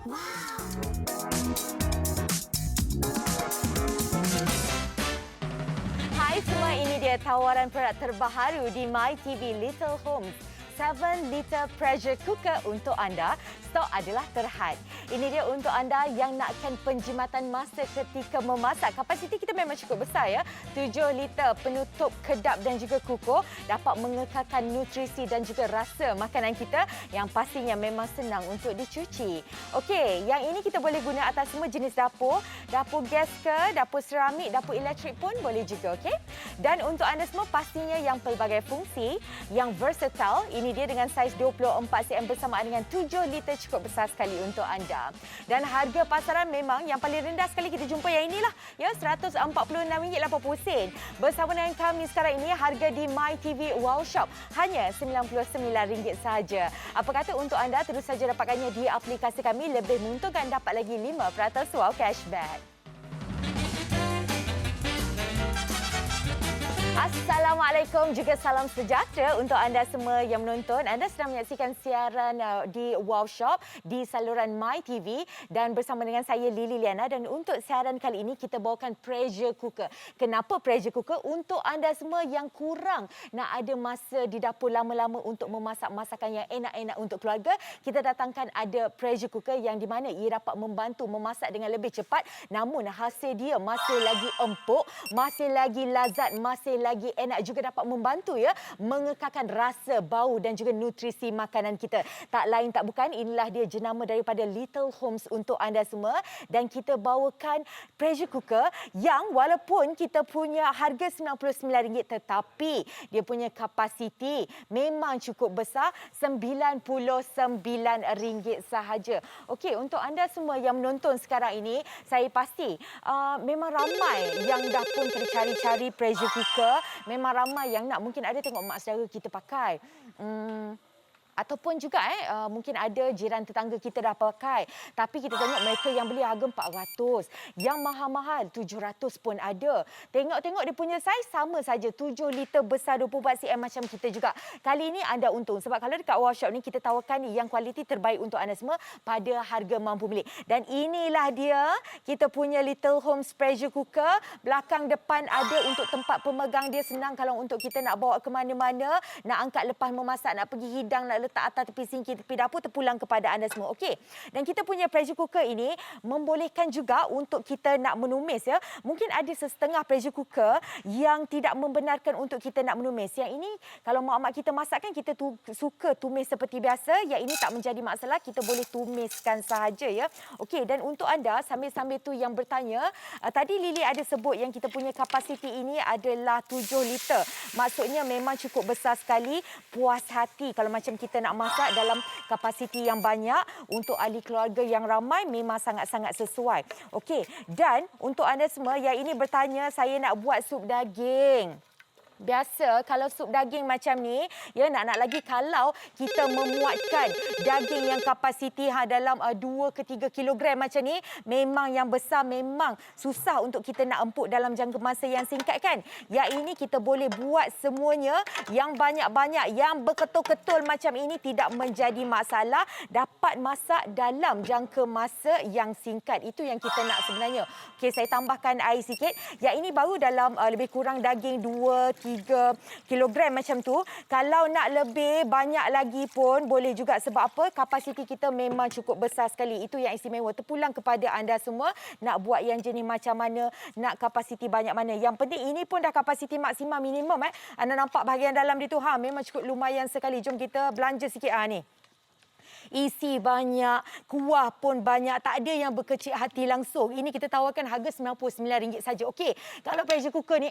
Hai semua, ini dia tawaran produk terbaru di MyTV Little Homes. 7 liter pressure cooker untuk anda. Stok adalah terhad. Ini dia untuk anda yang nakkan penjimatan masa ketika memasak. Kapasiti kita memang cukup besar ya. 7 liter penutup kedap dan juga kukuh dapat mengekalkan nutrisi dan juga rasa makanan kita yang pastinya memang senang untuk dicuci. Okey, yang ini kita boleh guna atas semua jenis dapur. Dapur gas ke, dapur seramik, dapur elektrik pun boleh juga, okey? Dan untuk anda semua pastinya yang pelbagai fungsi, yang versatile. Ini dia dengan saiz 24 cm bersamaan dengan 7 liter cukup besar sekali untuk anda. Dan harga pasaran memang yang paling rendah sekali kita jumpa yang inilah ya, RM146.80. Bersama dengan kami sekarang ini harga di MyTV Wow Shop hanya RM99 sahaja. Apa kata untuk anda terus saja dapatkannya di aplikasi kami, lebih menguntungkan dapat lagi 5% wow cashback. Assalamualaikum, juga salam sejahtera untuk anda semua yang menonton. Anda sedang menyaksikan siaran di Wow Shop di saluran MyTV dan bersama dengan saya Lily Liana, dan untuk siaran kali ini kita bawakan pressure cooker. Kenapa pressure cooker? Untuk anda semua yang kurang nak ada masa di dapur lama-lama untuk memasak masakan yang enak-enak untuk keluarga, kita datangkan ada pressure cooker yang di mana ia dapat membantu memasak dengan lebih cepat, namun hasil dia masih lagi empuk, masih lagi lazat, masih lagi enak, juga dapat membantu ya mengekalkan rasa, bau dan juga nutrisi makanan kita. Tak lain tak bukan, inilah dia jenama daripada Little Homes untuk anda semua, dan kita bawakan pressure cooker yang walaupun kita punya harga RM99 tetapi dia punya kapasiti memang cukup besar, RM99 sahaja. Okey, untuk anda semua yang menonton sekarang ini, saya pasti memang ramai yang dah pun tercari-cari pressure cooker. Memang ramai yang nak, mungkin ada tengok mak saudara kita pakai. Ataupun juga mungkin ada jiran tetangga kita dah pakai. Tapi kita tengok mereka yang beli harga RM400. Yang mahal-mahal RM700 pun ada. Tengok-tengok dia punya saiz sama saja. 7 liter besar 24 cm macam kita juga. Kali ini anda untung. Sebab kalau dekat Wow Shop ni kita tawarkan yang kualiti terbaik untuk anda semua pada harga mampu beli. Dan inilah dia kita punya Little Homes pressure cooker. Belakang depan ada untuk tempat pemegang dia, senang kalau untuk kita nak bawa ke mana-mana. Nak angkat lepas memasak, nak pergi hidang, nak letak atas tepi sinki, tepi dapur, terpulang kepada anda semua. Okey. Dan kita punya pressure cooker ini membolehkan juga untuk kita nak menumis ya. Mungkin ada setengah pressure cooker yang tidak membenarkan untuk kita nak menumis. Yang ini kalau mak-mak kita masak kan kita suka tumis seperti biasa. Yang ini tak menjadi masalah, kita boleh tumiskan sahaja ya. Okey, dan untuk anda sambil-sambil tu yang bertanya, tadi Lily ada sebut yang kita punya kapasiti ini adalah 7 liter. Maksudnya memang cukup besar sekali, puas hati kalau macam kita nak masak dalam kapasiti yang banyak untuk ahli keluarga yang ramai, memang sangat-sangat sesuai. Okey, dan untuk anda semua yang ini bertanya, saya nak buat sup daging. Biasa kalau sup daging macam ni, ya nak lagi kalau kita memuatkan daging yang kapasiti dalam 2 ke 3 kilogram macam ni, memang yang besar memang susah untuk kita nak empuk dalam jangka masa yang singkat kan. Yang ini kita boleh buat semuanya yang banyak-banyak, yang berketul-ketul macam ini tidak menjadi masalah, dapat masak dalam jangka masa yang singkat. Itu yang kita nak sebenarnya. Okey, saya tambahkan air sikit. Yang ini baru dalam lebih kurang daging 3 kilogram macam tu. Kalau nak lebih banyak lagi pun boleh juga, sebab apa? Kapasiti kita memang cukup besar sekali. Itu yang istimewa. Terpulang kepada anda semua nak buat yang jenis macam mana, nak kapasiti banyak mana. Yang penting ini pun dah kapasiti maksimum minimum. Anda nampak bahagian dalam dia tu, memang cukup lumayan sekali. Jom kita belanja sikit ni. Isi banyak, kuah pun banyak, tak ada yang berkecil hati langsung. Ini kita tawarkan harga RM99 saja. Okey, kalau pressure cooker ni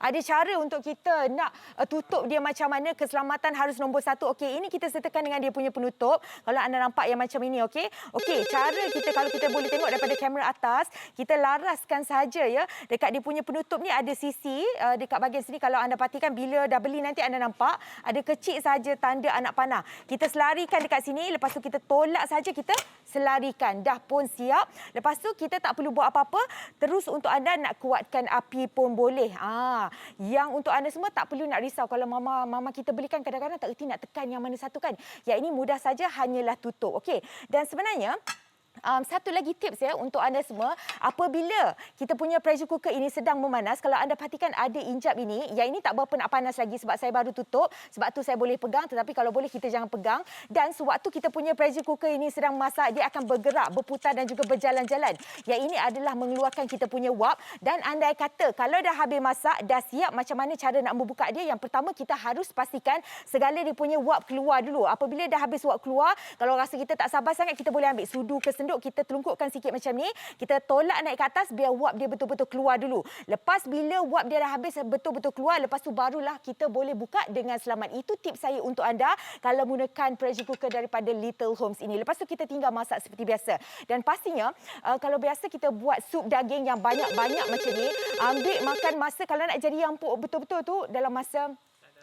ada cara untuk kita nak tutup dia macam mana, keselamatan harus nombor 1. Okey, ini kita sertakan dengan dia punya penutup. Kalau anda nampak yang macam ini, okey. Okey, cara kita kalau kita boleh tengok daripada kamera atas, kita laraskan saja ya. Dekat dia punya penutup ni ada sisi dekat bahagian sini, kalau anda perhatikan bila dah beli nanti anda nampak ada kecil saja tanda anak panah. Kita selarikan dekat sini. Lepas tu kita tolak saja, kita selarikan. Dah pun siap. Lepas tu kita tak perlu buat apa-apa. Terus untuk anda nak kuatkan api pun boleh. Yang untuk anda semua tak perlu nak risau. Kalau mama kita belikan kadang-kadang tak erti nak tekan yang mana satu kan. Yang ini mudah saja, hanyalah tutup. Okey. Dan sebenarnya Satu lagi tips ya untuk anda semua, apabila kita punya pressure cooker ini sedang memanas, kalau anda perhatikan ada injap ini, yang ini tak berapa nak panas lagi sebab saya baru tutup, sebab tu saya boleh pegang, tetapi kalau boleh kita jangan pegang. Dan sewaktu kita punya pressure cooker ini sedang masak, dia akan bergerak, berputar dan juga berjalan-jalan. Yang ini adalah mengeluarkan kita punya wap. Dan andai kata kalau dah habis masak, dah siap macam mana cara nak membuka dia, yang pertama kita harus pastikan segala dia punya wap keluar dulu. Apabila dah habis wap keluar, kalau rasa kita tak sabar sangat, kita boleh ambil sudu ke senduk, kita telungkupkan sikit macam ni, kita tolak naik ke atas biar wap dia betul-betul keluar dulu. Lepas bila wap dia dah habis betul-betul keluar, lepas tu barulah kita boleh buka dengan selamat. Itu tips saya untuk anda kalau menggunakan pressure cooker daripada Little Homes ini. Lepas tu kita tinggal masak seperti biasa. Dan pastinya kalau biasa kita buat sup daging yang banyak-banyak macam ni, ambil makan masa kalau nak jadi yang empuk betul-betul tu dalam masa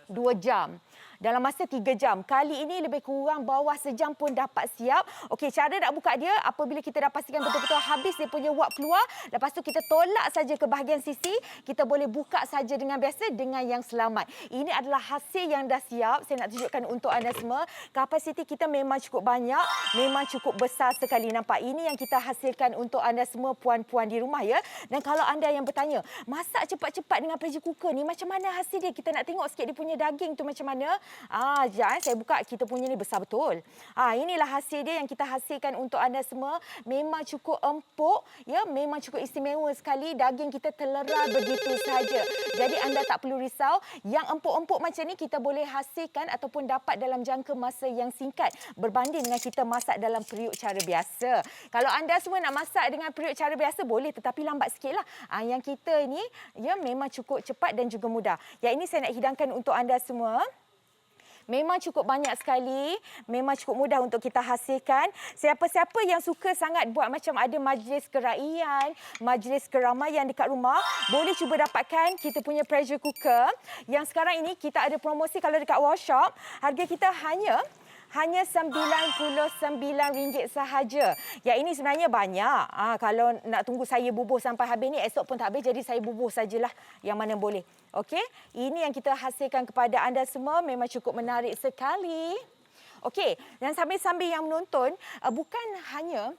2 jam. Dalam masa 3 jam. Kali ini lebih kurang bawah sejam pun dapat siap. Okey, cara nak buka dia apabila kita dah pastikan betul-betul habis dia punya wap keluar. Lepas tu kita tolak saja ke bahagian sisi. Kita boleh buka saja dengan biasa dengan yang selamat. Ini adalah hasil yang dah siap. Saya nak tunjukkan untuk anda semua. Kapasiti kita memang cukup banyak. Memang cukup besar sekali. Nampak? Ini yang kita hasilkan untuk anda semua puan-puan di rumah ya. Dan kalau anda yang bertanya, masak cepat-cepat dengan pressure cooker ni macam mana hasil dia? Kita nak tengok sikit dia punya daging tu macam mana. Sekejap saya buka, kita punya ni besar betul. Inilah hasil dia yang kita hasilkan untuk anda semua. Memang cukup empuk, ya, memang cukup istimewa sekali. Daging kita terlerar begitu saja. Jadi anda tak perlu risau. Yang empuk-empuk macam ni kita boleh hasilkan ataupun dapat dalam jangka masa yang singkat berbanding dengan kita masak dalam periuk cara biasa. Kalau anda semua nak masak dengan periuk cara biasa boleh, tetapi lambat sikitlah. Yang kita ni ya memang cukup cepat dan juga mudah. Yang ini saya nak hidangkan untuk anda semua. Memang cukup banyak sekali, memang cukup mudah untuk kita hasilkan. Siapa-siapa yang suka sangat buat macam ada majlis keraiyaan, majlis keramaian dekat rumah, boleh cuba dapatkan kita punya pressure cooker. Yang sekarang ini kita ada promosi kalau dekat workshop, harga kita hanya RM99 sahaja. Yang ini sebenarnya banyak. Kalau nak tunggu saya bubuh sampai habis ni, esok pun tak habis. Jadi saya bubuh sajalah yang mana boleh. Okey, ini yang kita hasilkan kepada anda semua. Memang cukup menarik sekali. Okey, dan sambil-sambil yang menonton, bukan hanya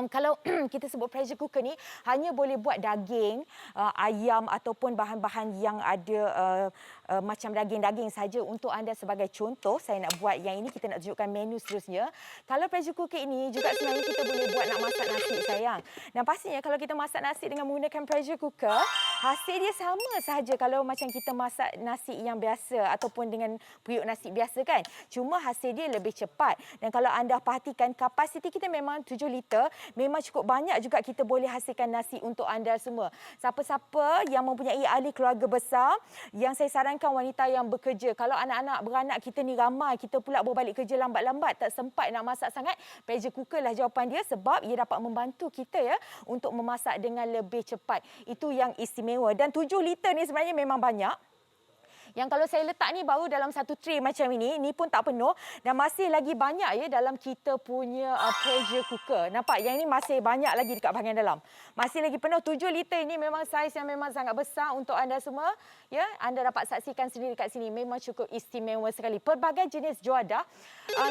kalau kita sebut pressure cooker ni hanya boleh buat daging, ayam ataupun bahan-bahan yang ada macam daging-daging saja. Untuk anda sebagai contoh, saya nak buat yang ini, kita nak tunjukkan menu seterusnya. Kalau pressure cooker ini juga sebenarnya kita boleh buat nak masak nasi sayang. Dan pastinya kalau kita masak nasi dengan menggunakan pressure cooker, hasil dia sama sahaja kalau macam kita masak nasi yang biasa ataupun dengan periuk nasi biasa kan. Cuma hasil dia lebih cepat. Dan kalau anda perhatikan kapasiti kita memang 7 liter. Memang cukup banyak juga kita boleh hasilkan nasi untuk anda semua. Siapa-siapa yang mempunyai ahli keluarga besar, yang saya sarankan wanita yang bekerja. Kalau anak-anak beranak kita ni ramai, kita pula berbalik kerja lambat-lambat, tak sempat nak masak sangat, pressure cooker lah jawapan dia sebab ia dapat membantu kita ya untuk memasak dengan lebih cepat. Itu yang istimewa. Dan 7 liter ni sebenarnya memang banyak. Yang kalau saya letak ni baru dalam satu tray macam ini pun tak penuh dan masih lagi banyak ya dalam kita punya pressure cooker. Nampak? Yang ini masih banyak lagi dekat bahagian dalam. Masih lagi penuh. 7 liter ini memang saiz yang memang sangat besar untuk anda semua. Ya, anda dapat saksikan sendiri dekat sini. Memang cukup istimewa sekali. Pelbagai jenis juadah,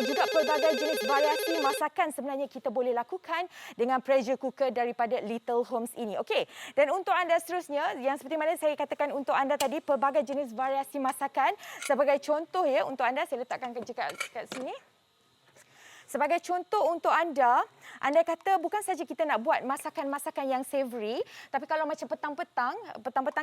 juga pelbagai jenis variasi masakan sebenarnya kita boleh lakukan dengan pressure cooker daripada Little Homes ini. Okey. Dan untuk anda seterusnya, yang seperti mana saya katakan untuk anda tadi, pelbagai jenis variasi masakan. Sebagai contoh ya untuk anda, saya letakkan dekat sini. Sebagai contoh untuk anda kata bukan saja kita nak buat masakan-masakan yang savory, tapi kalau macam petang-petang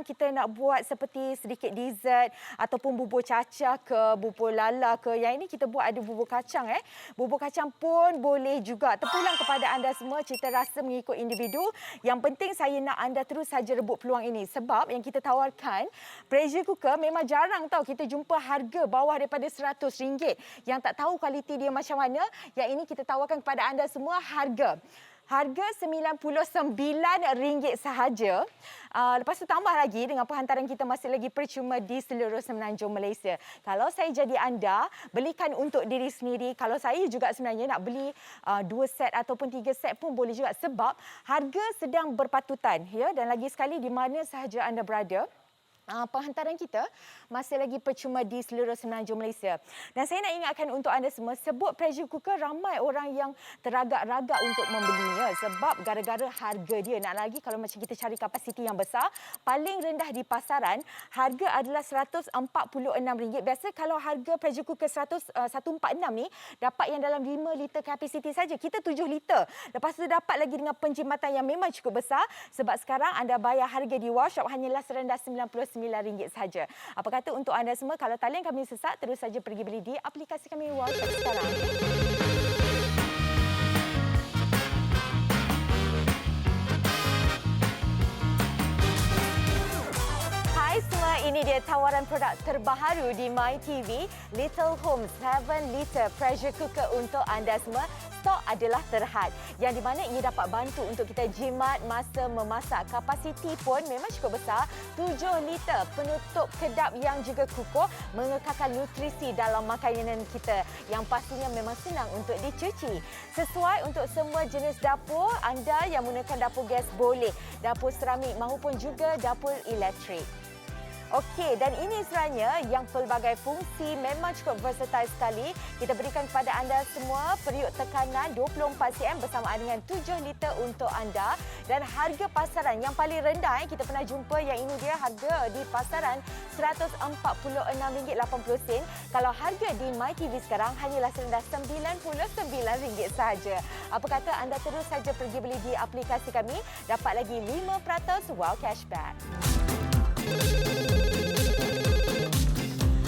kita nak buat seperti sedikit dessert ataupun bubur cacah ke, bubur lala ke, yang ini kita buat ada bubur kacang. Bubur kacang pun boleh juga. Terpulang kepada anda semua, cita rasa mengikut individu. Yang penting saya nak anda terus saja rebut peluang ini. Sebab yang kita tawarkan, pressure cooker memang jarang tahu kita jumpa harga bawah daripada RM100. Yang tak tahu kualiti dia macam mana, yang ini kita tawarkan kepada anda semua harga RM99 sahaja. Lepas tu tambah lagi dengan penghantaran kita masih lagi percuma di seluruh Semenanjung Malaysia. Kalau saya jadi anda, belikan untuk diri sendiri. Kalau saya juga sebenarnya nak beli 2 set ataupun 3 set pun boleh juga sebab harga sedang berpatutan ya. Dan lagi sekali di mana sahaja anda berada, Penghantaran kita masih lagi percuma di seluruh Semenanjung Malaysia. Dan saya nak ingatkan untuk anda semua, sebut pressure cooker ramai orang yang teragak-ragak untuk membelinya sebab gara-gara harga dia. Nak lagi kalau macam kita cari kapasiti yang besar, paling rendah di pasaran harga adalah RM146. Biasa kalau harga pressure cooker 146 ni dapat yang dalam 5 liter kapasiti saja. Kita 7 liter. Lepas tu dapat lagi dengan penjimatan yang memang cukup besar sebab sekarang anda bayar harga di Wow Shop hanyalah serendah RM99 saja. Apa kata untuk anda semua, kalau talian kami sesak, terus saja pergi beli di aplikasi kami Wow Shop sekarang. Hai semua, ini dia tawaran produk terbaru di MyTV, Little Home 7 liter pressure cooker untuk anda semua. Stok adalah terhad, yang di mana ia dapat bantu untuk kita jimat masa memasak. Kapasiti pun memang cukup besar, 7 liter, penutup kedap yang juga kukuh, mengekalkan nutrisi dalam makanan kita yang pastinya memang senang untuk dicuci. Sesuai untuk semua jenis dapur, anda yang menggunakan dapur gas boleh, dapur seramik maupun juga dapur elektrik. Okey, dan ini sebenarnya yang pelbagai fungsi memang cukup versatile sekali. Kita berikan kepada anda semua periuk tekanan 24 cm bersamaan dengan 7 liter untuk anda. Dan harga pasaran yang paling rendah, kita pernah jumpa yang ini dia harga di pasaran RM146.80. Kalau harga di MyTV sekarang hanyalah serendah RM99 sahaja. Apa kata anda terus saja pergi beli di aplikasi kami, dapat lagi 5% wow cashback.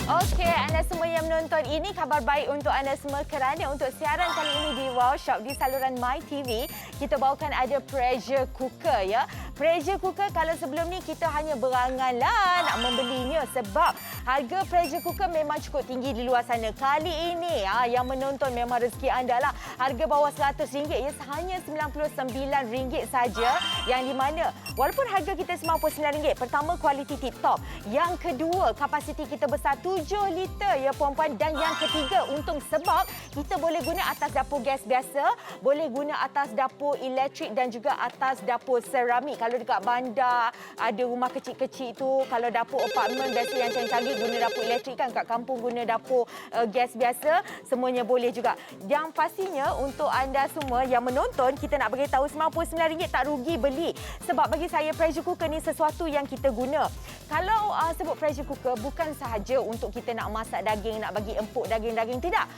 Okey, anda semua yang menonton, ini kabar baik untuk anda semua kerana untuk siaran kali ini di Wow Shop di saluran MyTV, kita bawakan ada pressure cooker ya. Pressure cooker kalau sebelum ni kita hanya beranganlah nak membelinya sebab harga pressure cooker memang cukup tinggi di luar sana. Kali ini yang menonton memang rezeki anda lah. Harga bawah RM100 ya, hanya RM99 saja, yang di mana walaupun harga kita RM99, pertama kualiti tip top, yang kedua kapasiti kita besar 7 liter ya puan-puan, dan yang ketiga untung sebab kita boleh guna atas dapur gas biasa, boleh guna atas dapur elektrik dan juga atas dapur seramik. Kalau dekat bandar ada rumah kecil-kecil tu, kalau dapur apartmen biasa yang canggih-canggih guna dapur elektrik kan, kat kampung guna dapur gas biasa, semuanya boleh juga. Yang pastinya untuk anda semua yang menonton, kita nak beritahu RM99 tak rugi beli sebab bagi saya pressure cooker ni sesuatu yang kita guna. Kalau sebut pressure cooker bukan sahaja untuk kita nak masak daging, nak bagi empuk daging-daging, tidak.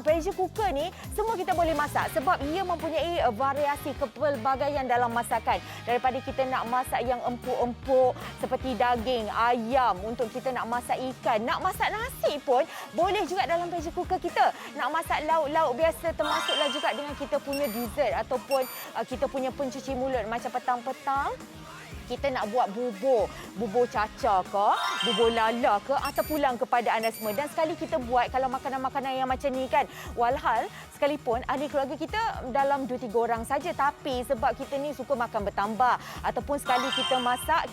Pressure cooker ni semua kita boleh masak sebab ia mempunyai variasi kepelbagaian dalam masakan. Daripada kita nak masak yang empuk-empuk seperti daging, ayam, untuk kita nak masak ikan, nak masak nasi pun boleh juga dalam pressure cooker kita. Nak masak lauk-lauk biasa, termasuklah juga dengan kita punya dessert ataupun kita punya pencuci mulut macam petang-petang. Kita nak buat bubur caca ke, bubur lala ke, atau pulang kepada anda semua. Dan sekali kita buat, kalau makanan-makanan yang macam ni kan, walhal sekalipun ahli keluarga kita dalam 2-3 orang saja, tapi sebab kita ni suka makan bertambah, ataupun sekali kita masak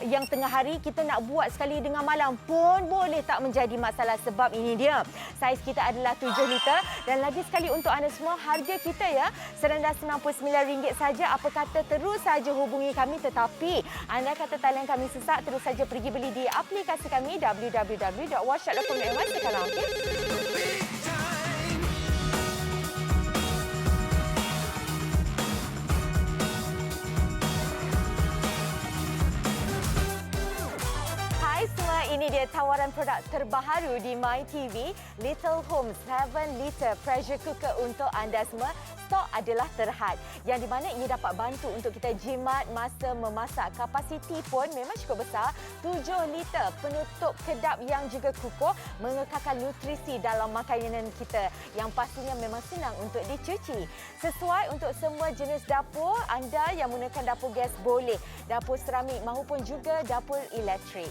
yang tengah hari, kita nak buat sekali dengan malam pun boleh, tak menjadi masalah sebab ini dia. Saiz kita adalah 7 liter, dan lagi sekali untuk anda semua, harga kita ya serendah RM99 saja. Apa kata terus saja hubungi kami, tetapi anda kata talian kami sesak, terus saja pergi beli di aplikasi kami www.wowshop.com.my sekarang. Okay? Hai semua, ini dia tawaran produk terbaru di MyTV, Little Home 7 liter pressure cooker untuk anda semua. Stok adalah terhad, yang di mana ia dapat bantu untuk kita jimat masa memasak. Kapasiti pun memang cukup besar, 7 liter, penutup kedap yang juga kukuh, mengekalkan nutrisi dalam makanan kita yang pastinya memang senang untuk dicuci. Sesuai untuk semua jenis dapur, anda yang menggunakan dapur gas boleh, dapur seramik maupun juga dapur elektrik.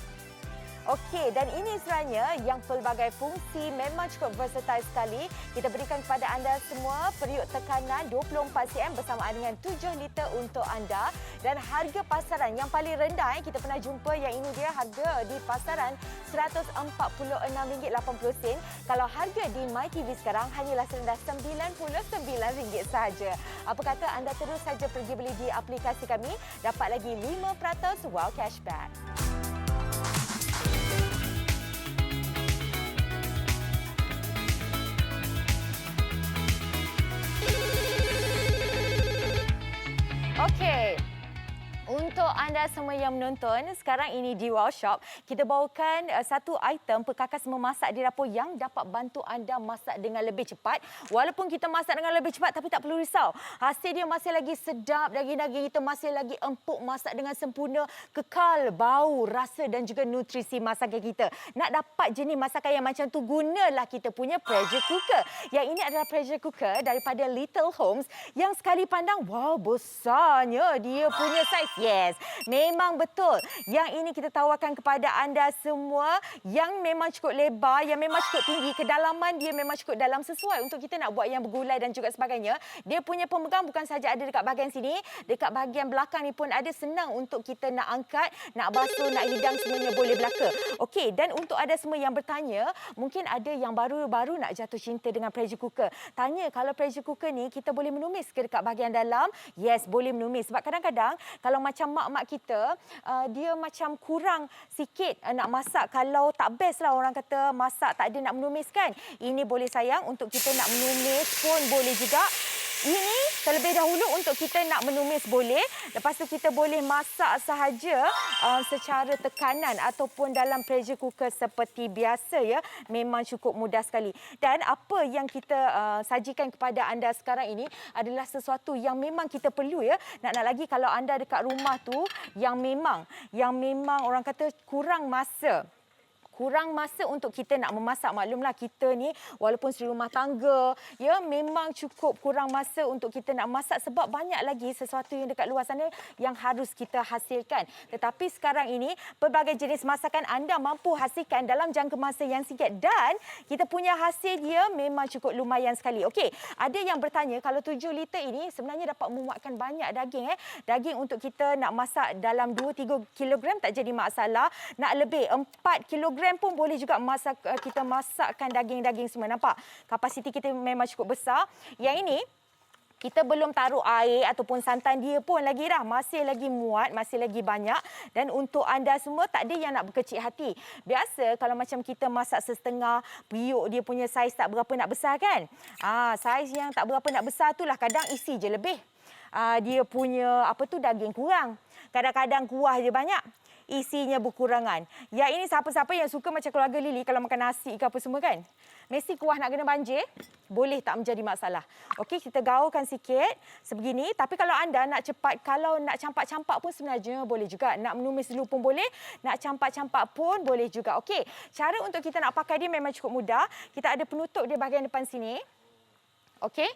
Okey, dan ini sebenarnya yang pelbagai fungsi memang cukup versatile sekali. Kita berikan kepada anda semua periuk tekanan 24 cm bersamaan dengan 7 liter untuk anda. Dan harga pasaran yang paling rendah, kita pernah jumpa yang ini dia harga di pasaran RM146.80. Kalau harga di MyTV sekarang hanyalah serendah RM99 sahaja. Apa kata anda terus saja pergi beli di aplikasi kami, dapat lagi 5% wow cashback. Okey. Untuk anda semua yang menonton, sekarang ini di Wow Shop, kita bawakan satu item perkakas memasak di dapur yang dapat bantu anda masak dengan lebih cepat. Walaupun kita masak dengan lebih cepat, tapi tak perlu risau. Hasil dia masih lagi sedap, daging-daging kita masih lagi empuk, masak dengan sempurna, kekal bau, rasa dan juga nutrisi masakan kita. Nak dapat jenis masakan yang macam tu, gunalah kita punya pressure cooker. Yang ini adalah pressure cooker daripada Little Homes yang sekali pandang, wow, besarnya dia punya saiz. Yes, memang betul. Yang ini kita tawarkan kepada anda semua yang memang cukup lebar, yang memang cukup tinggi. Kedalaman dia memang cukup dalam sesuai untuk kita nak buat yang bergulai dan juga sebagainya. Dia punya pemegang bukan saja ada dekat bahagian sini, dekat bahagian belakang ni pun ada, senang untuk kita nak angkat, nak basuh, nak hidang, semuanya boleh belaka. Okey, dan untuk ada semua yang bertanya, mungkin ada yang baru-baru nak jatuh cinta dengan pressure cooker. Tanya kalau pressure cooker ni kita boleh menumis ke dekat bahagian dalam? Yes, boleh menumis. Sebab kadang-kadang kalau macam mak-mak kita, dia macam kurang sikit nak masak. Kalau tak best lah orang kata masak tak ada nak menumis kan. Ini boleh sayang untuk kita nak menumis pun boleh juga. Ini terlebih dahulu untuk kita nak menumis boleh. Lepas tu kita boleh masak sahaja secara tekanan ataupun dalam pressure cooker seperti biasa ya. Memang cukup mudah sekali. Dan apa yang kita sajikan kepada anda sekarang ini adalah sesuatu yang memang kita perlu ya. Nak lagi kalau anda dekat rumah tu yang memang orang kata kurang masa untuk kita nak memasak. Maklumlah kita ni walaupun suri rumah tangga, ya memang cukup kurang masa untuk kita nak masak sebab banyak lagi sesuatu yang dekat luar sana yang harus kita hasilkan. Tetapi sekarang ini pelbagai jenis masakan anda mampu hasilkan dalam jangka masa yang singkat dan kita punya hasil dia memang cukup lumayan sekali. Okey, ada yang bertanya kalau 7 liter ini sebenarnya dapat memuatkan banyak daging. Daging untuk kita nak masak dalam 2-3 kilogram tak jadi masalah. Nak lebih 4 kilogram pun boleh juga kita masakkan daging-daging semua. Nampak? Kapasiti kita memang cukup besar. Yang ini kita belum taruh air ataupun santan dia pun lagi dah. Masih lagi muat, masih lagi banyak. Dan untuk anda semua tak ada yang nak berkecil hati. Biasa kalau macam kita masak setengah, periuk dia punya saiz tak berapa nak besar kan? Saiz yang tak berapa nak besar tu lah kadang isi je lebih. Dia punya daging kurang. Kadang-kadang kuah je banyak. Isinya berkurangan. Yang ini siapa-siapa yang suka macam keluarga Lily kalau makan nasi ke apa semua kan. Mesti kuah nak kena banjir, boleh tak menjadi masalah. Okey, kita gaulkan sikit sebegini. Tapi kalau anda nak cepat, kalau nak campak-campak pun sebenarnya boleh juga. Nak menumis dulu pun boleh, nak campak-campak pun boleh juga. Okey, cara untuk kita nak pakai dia memang cukup mudah. Kita ada penutup di bahagian depan sini. Okey,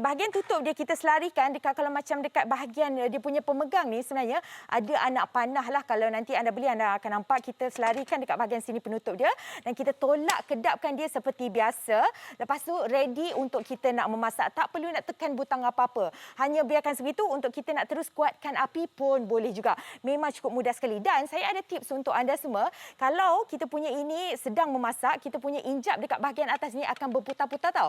bahagian tutup dia kita selarikan dekat kalau macam dekat bahagian dia punya pemegang ni sebenarnya ada anak panah lah. Kalau nanti anda beli anda akan nampak kita selarikan dekat bahagian sini penutup dia dan kita tolak kedapkan dia seperti biasa. Lepas tu ready untuk kita nak memasak. Tak perlu nak tekan butang apa-apa. Hanya biarkan segitu untuk kita nak terus kuatkan api pun boleh juga. Memang cukup mudah sekali. Dan saya ada tips untuk anda semua. Kalau kita punya ini sedang memasak, kita punya injap dekat bahagian atas ni akan berputar-putar tau.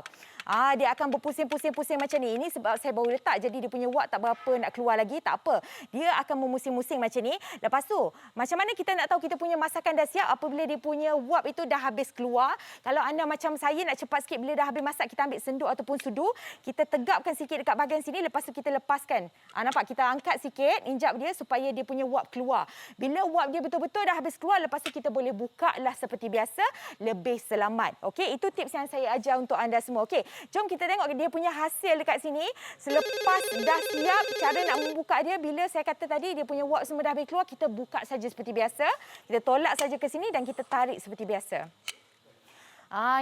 Dia akan berpusing-pusing macam ni. Ini sebab saya baru letak jadi dia punya wap tak berapa nak keluar lagi. Tak apa. Dia akan memusing-musing macam ni. Lepas tu, macam mana kita nak tahu kita punya masakan dah siap apabila dia punya wap itu dah habis keluar. Kalau anda macam saya nak cepat sikit bila dah habis masak, kita ambil senduk ataupun sudu. Kita tegapkan sikit dekat bahagian sini. Lepas tu kita lepaskan. Nampak? Kita angkat sikit, injap dia supaya dia punya wap keluar. Bila wap dia betul-betul dah habis keluar, lepas tu kita boleh buka lah seperti biasa. Lebih selamat. Okey, itu tips yang saya ajar untuk anda semua. Okey, jom kita tengok dia punya hasil dekat sini. Selepas dah siap, cara nak membuka dia, bila saya kata tadi dia punya wap semua dah habis keluar, kita buka saja seperti biasa. Kita tolak saja ke sini dan kita tarik seperti biasa.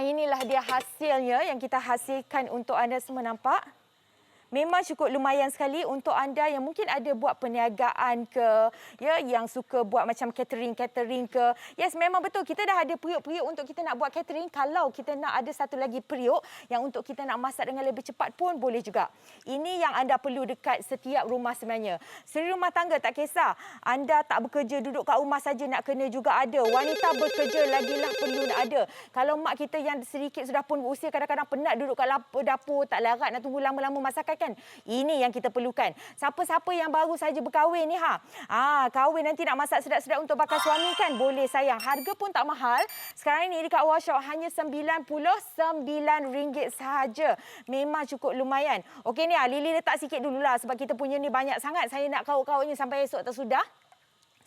Inilah dia hasilnya yang kita hasilkan untuk anda semua, nampak? Memang cukup lumayan sekali untuk anda yang mungkin ada buat perniagaan ke, ya, yang suka buat macam catering ke. Yes, memang betul kita dah ada periuk-periuk untuk kita nak buat catering. Kalau kita nak ada satu lagi periuk yang untuk kita nak masak dengan lebih cepat pun boleh juga. Ini yang anda perlu dekat setiap rumah sebenarnya. Seri rumah tangga tak kisah. Anda tak bekerja duduk kat rumah saja nak kena juga ada. Wanita bekerja lagilah perlu nak ada. Kalau mak kita yang sedikit sudah pun berusia kadang-kadang penat duduk kat dapur, tak larat nak tunggu lama-lama masakan. kan? Ini yang kita perlukan. Siapa-siapa yang baru saja berkahwin ni kahwin nanti nak masak sedap-sedap untuk bakal suami kan? Boleh sayang. Harga pun tak mahal. Sekarang ni dekat Warshop hanya RM99 sahaja. Memang cukup lumayan. Okey ni Lily letak sikit dululah sebab kita punya ni banyak sangat. Saya nak kaut-kautnya sampai esok tak sudah.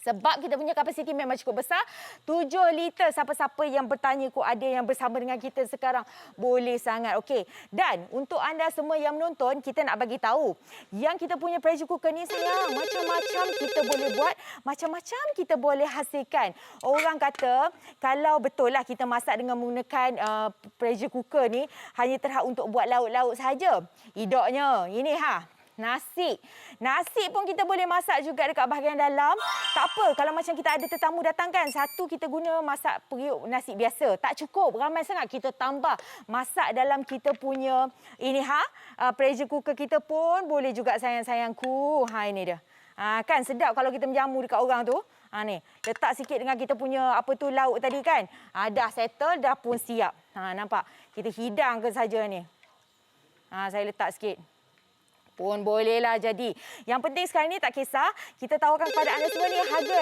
Sebab kita punya kapasiti memang cukup besar. 7 liter. Siapa-siapa yang bertanya ada yang bersama dengan kita sekarang. Boleh sangat. Okey. Dan untuk anda semua yang menonton, kita nak bagi tahu. Yang kita punya pressure cooker ni sayang. Macam-macam kita boleh buat. Macam-macam kita boleh hasilkan. Orang kata kalau betul lah kita masak dengan menggunakan pressure cooker ni. Hanya terhad untuk buat lauk-lauk saja. Idoknya. Ini nasi. Nasi pun kita boleh masak juga dekat bahagian dalam. Tak apa, kalau macam kita ada tetamu datang kan, satu kita guna masak periuk nasi biasa. Tak cukup, ramai sangat kita tambah. Masak dalam kita punya, pressure cooker kita pun boleh juga sayang-sayangku. Ini dia. Kan sedap kalau kita menjamu dekat orang tu. Ni, letak sikit dengan kita punya lauk tadi kan. Dah settle, dah pun siap. Nampak? Kita hidang ke saja ni. Saya letak sikit. Pun bolehlah jadi. Yang penting sekarang ni tak kisah. Kita tawarkan kepada anda semua ni harga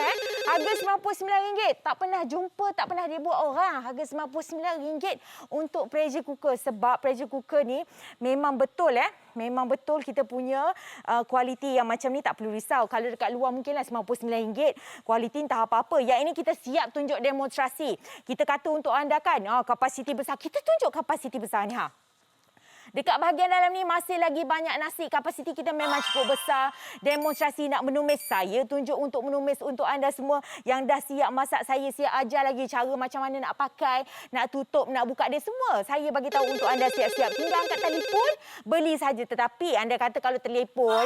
Harga RM99. Tak pernah jumpa, tak pernah dibuat orang. Harga RM99 untuk pressure cooker. Sebab pressure cooker ni memang betul Memang betul kita punya kualiti yang macam ni tak perlu risau. Kalau dekat luar mungkinlah RM99. Kualiti entah apa-apa. Yang ini kita siap tunjuk demonstrasi. Kita kata untuk anda kan, kapasiti besar. Kita tunjuk kapasiti besar ni Dekat bahagian dalam ni masih lagi banyak nasi. Kapasiti kita memang cukup besar. Demonstrasi nak menumis. Saya tunjuk untuk menumis untuk anda semua yang dah siap masak. Saya siap ajar lagi cara macam mana nak pakai, nak tutup, nak buka dia semua. Saya bagi tahu untuk anda siap-siap. Tinggal angkat telefon, beli saja. Tetapi anda kata kalau telefon,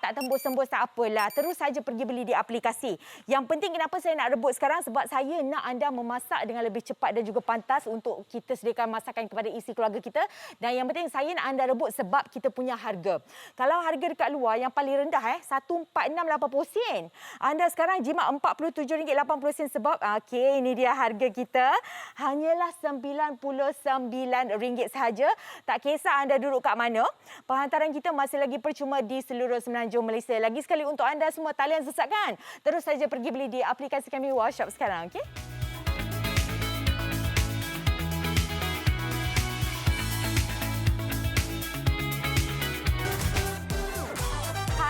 tak tembus-tembus tak apalah. Terus saja pergi beli di aplikasi. Yang penting kenapa saya nak rebut sekarang? Sebab saya nak anda memasak dengan lebih cepat dan juga pantas untuk kita sediakan masakan kepada isi keluarga kita. Dan yang penting saya nak anda rebut sebab kita punya harga. Kalau harga dekat luar yang paling rendah RM146.80. Anda sekarang jimat RM47.80 sebab ini dia harga kita. Hanyalah RM99 sahaja. Tak kisah anda duduk kat mana. Penghantaran kita masih lagi percuma di seluruh Semenanjung Malaysia. Lagi sekali untuk anda semua talian sesak kan? Terus saja pergi beli di aplikasi kami Warshop sekarang, okey?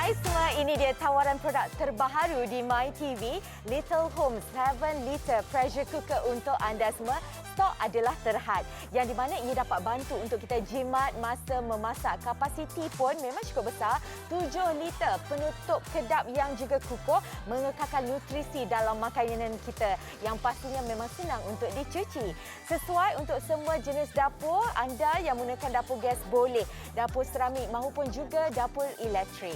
Hai semua, ini dia tawaran produk terbaru di MyTV, Little Home 7 liter pressure cooker untuk anda semua. Stok adalah terhad, yang di mana ia dapat bantu untuk kita jimat masa memasak. Kapasiti pun memang cukup besar, 7 liter, penutup kedap yang juga kukuh, mengekalkan nutrisi dalam makanan kita yang pastinya memang senang untuk dicuci. Sesuai untuk semua jenis dapur. Anda yang menggunakan dapur gas boleh, dapur seramik maupun juga dapur elektrik.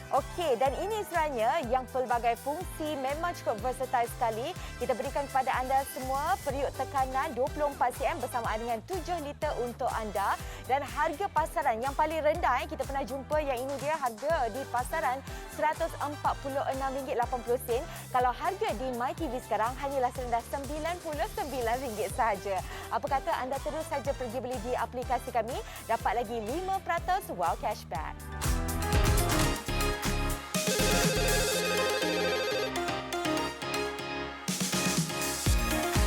Okey, dan ini sebenarnya yang pelbagai fungsi memang cukup versatile sekali. Kita berikan kepada anda semua periuk tekanan 24 cm bersamaan dengan 7 liter untuk anda. Dan harga pasaran yang paling rendah kita pernah jumpa, yang ini dia harga di pasaran RM146.80. Kalau harga di MyTV sekarang hanyalah serendah RM99 sahaja. Apa kata anda terus saja pergi beli di aplikasi kami, dapat lagi 5% wow cashback.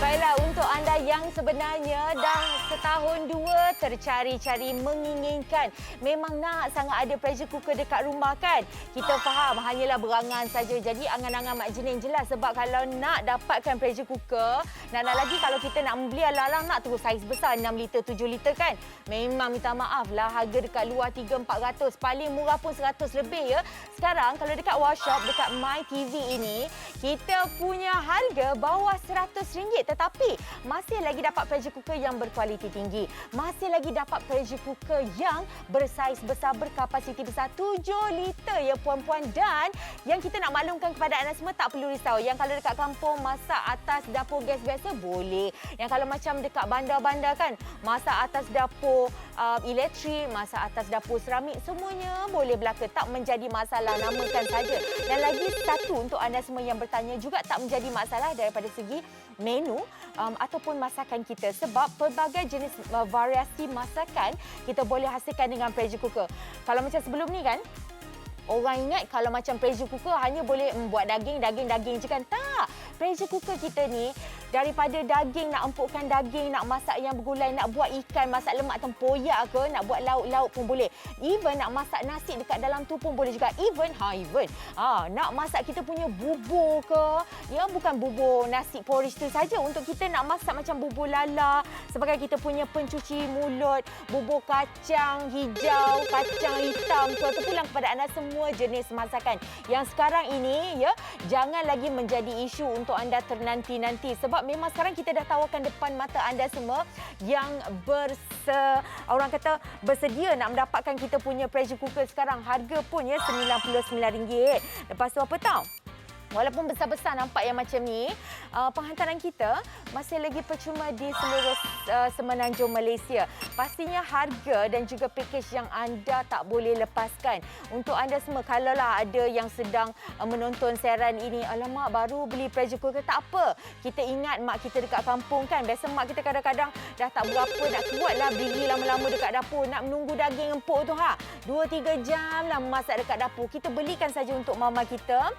Baiklah, untuk anda yang sebenarnya dah setahun dua tercari-cari menginginkan, memang nak sangat ada pressure cooker dekat rumah kan? Kita faham hanyalah berangan saja. Jadi angan-angan Mak Jenin jelas, sebab kalau nak dapatkan pressure cooker, nak lagi kalau kita nak membeli alang-alang nak terus saiz besar 6 liter, 7 liter kan? Memang minta maaf lah, harga dekat luar 300-400, paling murah pun 100 lebih ya. Sekarang kalau dekat Warshop, dekat MyTV ini, kita punya harga bawah RM100. Tetapi masih lagi dapat pressure cooker yang berkualiti tinggi. Masih lagi dapat pressure cooker yang bersaiz besar, berkapasiti besar 7 liter ya puan-puan. Dan yang kita nak maklumkan kepada anda semua, tak perlu risau. Yang kalau dekat kampung masak atas dapur gas biasa boleh. Yang kalau macam dekat bandar-bandar kan, masak atas dapur elektrik, masak atas dapur seramik, semuanya boleh berlaku. Tak menjadi masalah, namakan saja. Dan lagi satu untuk anda semua yang bertanya, juga tak menjadi masalah daripada segi menu ataupun masakan kita, sebab pelbagai jenis variasi masakan kita boleh hasilkan dengan pressure cooker. Kalau macam sebelum ni kan, orang ingat kalau macam pressure cooker hanya boleh buat daging je kan. Tak. Pressure cooker kita ni daripada daging, nak empukkan daging, nak masak yang bergulai, nak buat ikan, masak lemak tempoyak ke, nak buat lauk-lauk pun boleh. Even nak masak nasi dekat dalam tu pun boleh juga. Even nak masak kita punya bubur ke, ya bukan bubur nasi porridge tu saja. Untuk kita nak masak macam bubur lala sebagai kita punya pencuci mulut, bubur kacang hijau, kacang hitam tu, terpulang kepada anda semua jenis masakan yang sekarang ini ya jangan lagi menjadi isu untuk anda ternanti-nanti, sebab memang sekarang kita dah tawarkan depan mata anda semua yang bersedia nak mendapatkan kita punya pressure cooker sekarang. Harga pun ya RM99. Lepas tu apa tahu? Walaupun besar-besar nampak yang macam ni, penghantaran kita masih lagi percuma di seluruh semenanjung Malaysia. Pastinya harga dan juga pakej yang anda tak boleh lepaskan. Untuk anda semua, kalaulah ada yang sedang menonton siaran ini, alamak baru beli pressure cooker, tak apa. Kita ingat mak kita dekat kampung kan, biasa mak kita kadang-kadang dah tak berapa nak kuatlah berdiri lama-lama dekat dapur, nak menunggu daging empuk tu 2-3 jam lah memasak dekat dapur. Kita belikan saja untuk mama kita,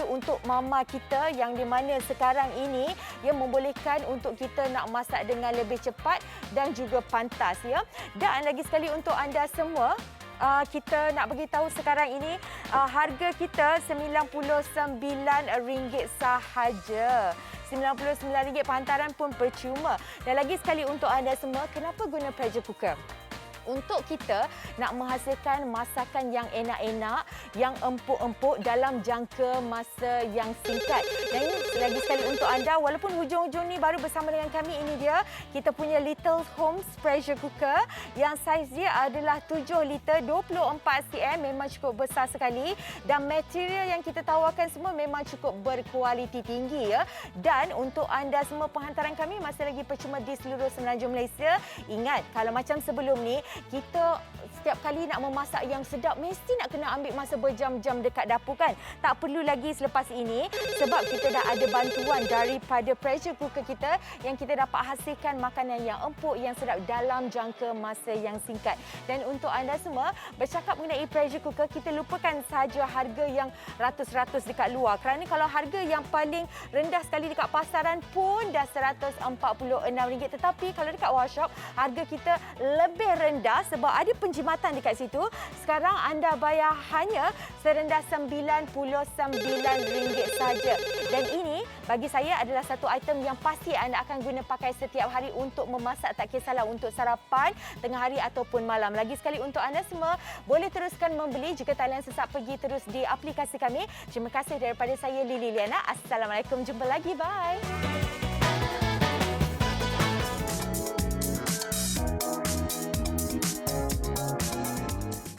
untuk mama kita yang di mana sekarang ini yang membolehkan untuk kita nak masak dengan lebih cepat dan juga pantas ya. Dan lagi sekali untuk anda semua, kita nak beritahu sekarang ini harga kita RM99 sahaja. RM99, penghantaran pun percuma. Dan lagi sekali untuk anda semua, kenapa guna pressure cooker? Untuk kita nak menghasilkan masakan yang enak-enak, yang empuk-empuk dalam jangka masa yang singkat. Dan ini lagi sekali untuk anda, walaupun hujung-hujung ni baru bersama dengan kami, ini dia kita punya Little Homes pressure cooker yang saiz dia adalah 7 liter 24 cm, memang cukup besar sekali, dan material yang kita tawarkan semua memang cukup berkualiti tinggi ya. Dan untuk anda semua, penghantaran kami masih lagi percuma di seluruh semenanjung Malaysia. Ingat, kalau macam sebelum ni kita setiap kali nak memasak yang sedap mesti nak kena ambil masa berjam-jam dekat dapur kan. Tak perlu lagi selepas ini, sebab kita dah ada bantuan daripada pressure cooker kita yang kita dapat hasilkan makanan yang empuk, yang sedap dalam jangka masa yang singkat. Dan untuk anda semua, bercakap mengenai pressure cooker, kita lupakan sahaja harga yang ratus-ratus dekat luar, kerana kalau harga yang paling rendah sekali dekat pasaran pun dah RM146. Tetapi kalau dekat workshop, harga kita lebih rendah sebab ada penjimatan dekat situ. Sekarang anda bayar hanya serendah RM99 saja. Dan ini bagi saya adalah satu item yang pasti anda akan guna pakai setiap hari untuk memasak, tak kisahlah untuk sarapan, tengah hari ataupun malam. Lagi sekali untuk anda semua, boleh teruskan membeli jika talian sesak pergi terus di aplikasi kami. Terima kasih daripada saya Lily Liana. Assalamualaikum, jumpa lagi, bye.